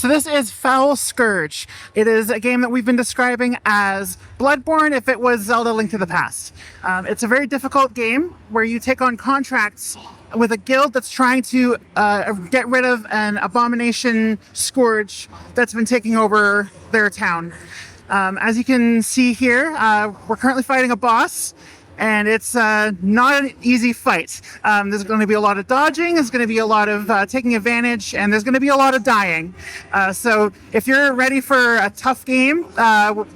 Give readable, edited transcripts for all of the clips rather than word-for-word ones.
So this is Fowl Scourge. It is a game that we've been describing as Bloodborne if it was Zelda Link to the Past. It's a very difficult game where you take on contracts with a guild that's trying to get rid of an abomination Scourge that's been taking over their town. As you can see here, we're currently fighting a boss. And it's not an easy fight. There's going to be a lot of dodging, there's going to be a lot of taking advantage, and there's going to be a lot of dying. So if you're ready for a tough game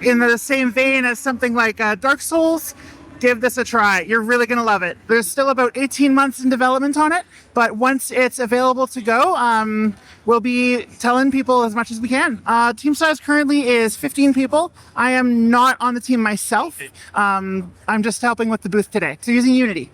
in the same vein as something like Dark Souls, give this a try. You're really going to love it. There's still about 18 months in development on it, but once it's available to go, we'll be telling people as much as we can. Team size currently is 15 people. I am not on the team myself. I'm just helping with the booth today. So using Unity.